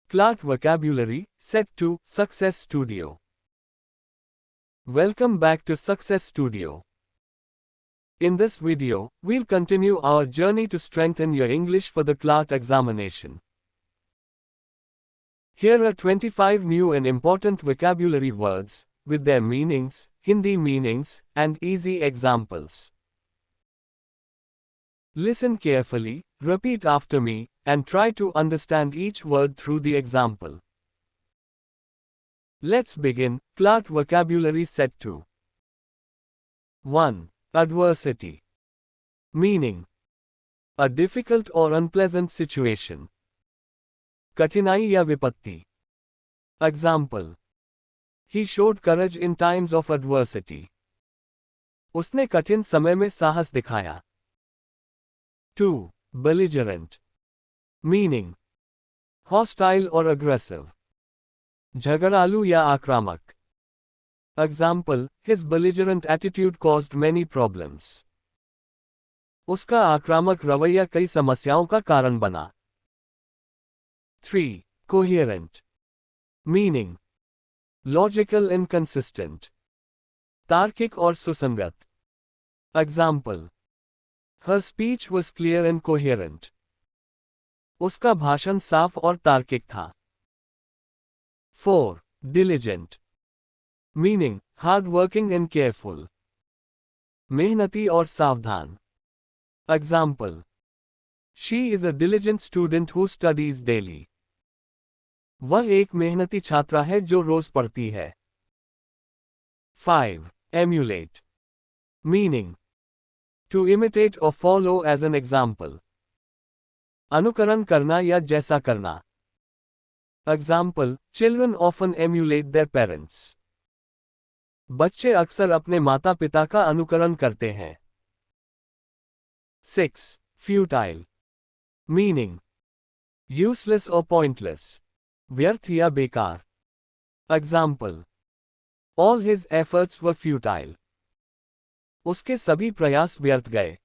Clark Vocabulary, Set 2, Success Studio. Welcome back to Success Studio. In this video, we'll continue our journey to strengthen your English for the Clark examination. Here are 25 new and important vocabulary words, with their meanings, Hindi meanings, and easy examples. Listen carefully, repeat after me, and try to understand each word through the example. Let's begin. Clark Vocabulary Set 2. 1. Adversity. Meaning: a difficult or unpleasant situation. कठिनाई या विपत्ति. Example: He showed courage in times of adversity. उसने कठिन समय में साहस दिखाया. 2. Belligerent. Meaning: hostile or aggressive. झगड़ालू या आक्रामक. Example: His belligerent attitude caused many problems. उसका आक्रामक रवैया कई समस्याओं का कारण बना. 3. Coherent. Meaning: logical and consistent. तार्किक और सुसंगत. Example: Her speech was clear and coherent. उसका भाषण साफ और तार्किक था. 4. Diligent. Meaning: hard-working and careful. मेहनती और सावधान. Example: She is a diligent student who studies daily. वह एक मेहनती छात्रा है जो रोज पढ़ती है. 5. Emulate. Meaning: to imitate or follow as an example. अनुकरण करना या जैसा करना. Example: Children often emulate their parents. बच्चे अक्सर अपने माता पिता का अनुकरण करते हैं. 6. Futile. Meaning: useless or pointless. व्यर्थ या बेकार. Example: All his efforts were futile. उसके सभी प्रयास व्यर्थ गए.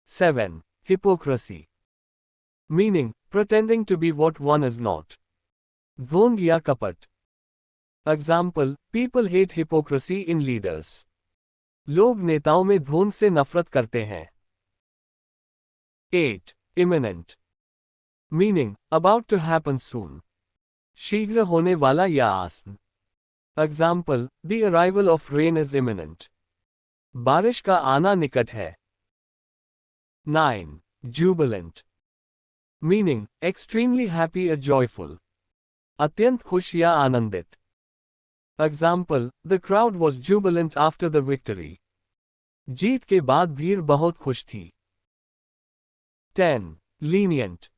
7. Hypocrisy. Meaning: pretending to be what one is not. ढोंग या कपट. Example: People hate hypocrisy in leaders. लोग नेताओं में ढोंग से नफरत करते हैं. 8. Imminent. Meaning: about to happen soon. शीघ्र होने वाला या आसन. Example: The arrival of rain is imminent. बारिश का आना निकट है. 9. Jubilant. Meaning: extremely happy or joyful. अत्यंत खुश या आनंदित. Example: The crowd was jubilant after the victory. जीत के बाद भीड़ बहुत खुश थी. 10. Lenient.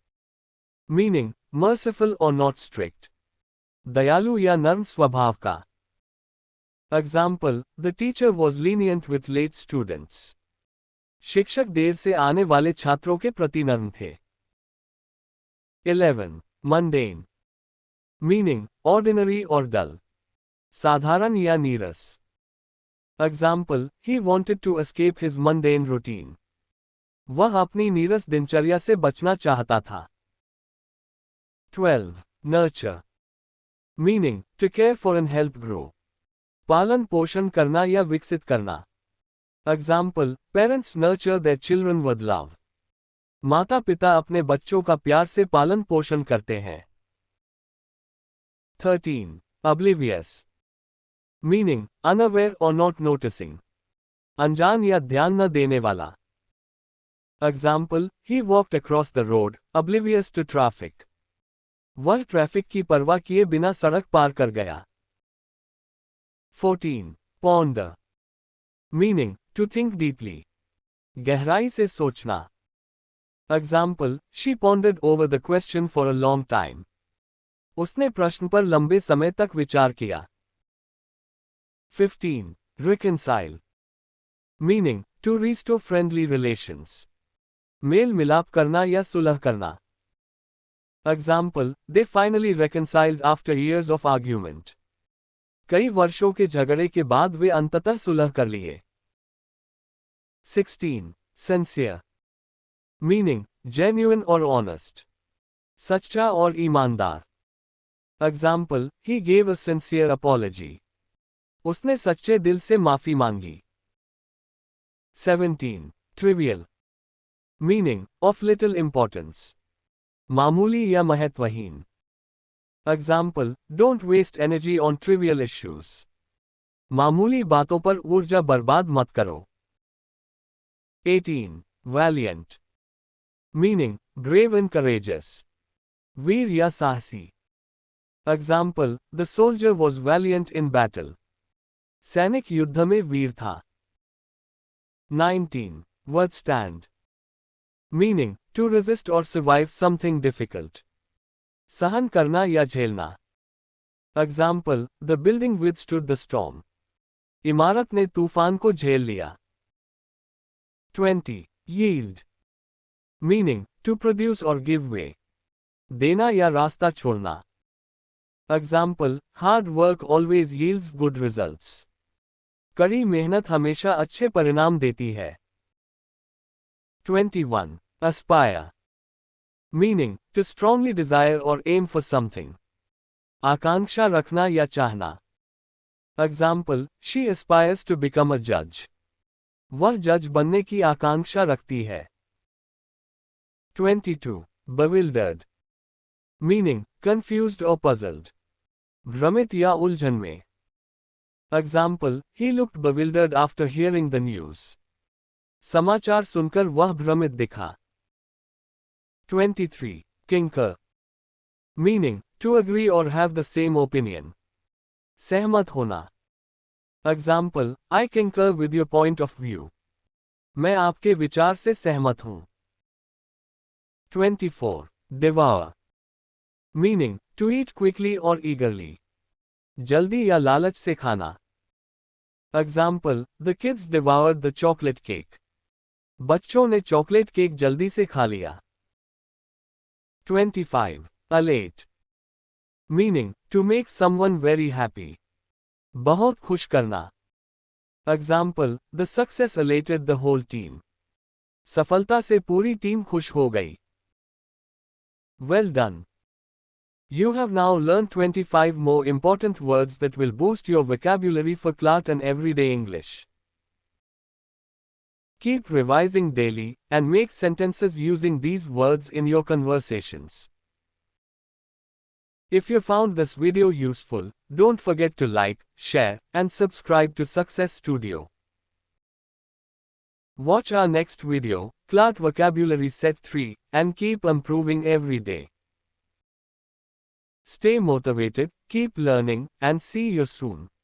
Meaning: merciful or not strict. दयालु या नर्म स्वभाव का. Example: The teacher was lenient with late students. शिक्षक देर से आने वाले छात्रों के प्रति नर्म थे. 11. Mundane. Meaning: ordinary or dull. साधारण या नीरस. Example: He wanted to escape his mundane routine. वह अपनी नीरस दिनचर्या से बचना चाहता था. 12. Nurture. Meaning: to care for and help grow. पालन पोषण करना या विकसित करना. Example: Parents nurture their children with love. माता पिता अपने बच्चों का प्यार से पालन पोषण करते हैं. 13. Oblivious. Meaning: unaware or not noticing. अनजान या ध्यान न देने वाला. Example: He walked across the road, oblivious to traffic. वह ट्रैफिक की परवाह किए बिना सड़क पार कर गया. 14. Ponder. Meaning: to think deeply. गहराई से सोचना. Example: She pondered over the question for a long time. उसने प्रश्न पर लंबे समय तक विचार किया. 15. Reconcile. Meaning: to restore friendly relations. मेल मिलाप करना या सुलह करना. Example: They finally reconciled after years of argument. कई वर्षों के झगड़े के बाद वे अंततः सुलह कर लिए. 16. Sincere. Meaning: genuine or honest. सच्चा और ईमानदार। Example, he gave a sincere apology. उसने सच्चे दिल से माफी मांगी। 17. Trivial. Meaning, of little importance. मामूली या महत्वहीन। Example, don't waste energy on trivial issues. मामूली बातों पर ऊर्जा बर्बाद मत करो। 18. Valiant. Meaning, brave and courageous. वीर या साहसी। Example, the soldier was valiant in battle. सैनिक युद्ध में वीर था। 19. withstand। मीनिंग, टू रेजिस्ट और सर्वाइव समथिंग डिफिकल्ट। सहन करना या झेलना। Example, the building withstood the storm. इमारत ने तूफान को झेल लिया। 20. यील्ड। मीनिंग, टू प्रोड्यूस और गिव वे। देना या रास्ता छोड़ना। Example, hard work always yields good results. कड़ी मेहनत हमेशा अच्छे परिणाम देती है। 21. aspire। Meaning, to strongly desire और एम फॉर समथिंग। आकांक्षा रखना या चाहना। Example, she aspires to become a जज। वह जज बनने की आकांक्षा रखती है। 22. bewildered। मीनिंग, कंफ्यूज्ड और पजल्ड। भ्रमित या उलझन में। Example, he looked bewildered after hearing the news. समाचार सुनकर वह भ्रमित दिखा। 23. concur। मीनिंग, टू अग्री और हैव द सेम ओपिनियन। सहमत होना। Example, I concur with your point of view. मैं आपके विचार से सहमत हूं। 24. devour। Meaning, to eat quickly और ईगरली। जल्दी या लालच से खाना। Example, the kids devoured the chocolate cake. बच्चों ने चॉकलेट केक जल्दी से खा लिया। 25. elate। Meaning, to make someone very happy. बहुत खुश करना। Example, the success elated the whole team. सफलता से पूरी टीम खुश हो गई। Well done. You have now learned 25 more important words that will boost your vocabulary for CLAT and Everyday English. Keep revising daily and make sentences using these words in your conversations. If you found this video useful, don't forget to like, share, and subscribe to Success Studio. Watch our next video, CLAT Vocabulary Set 3, and keep improving every day. Stay motivated, keep learning, and see you soon.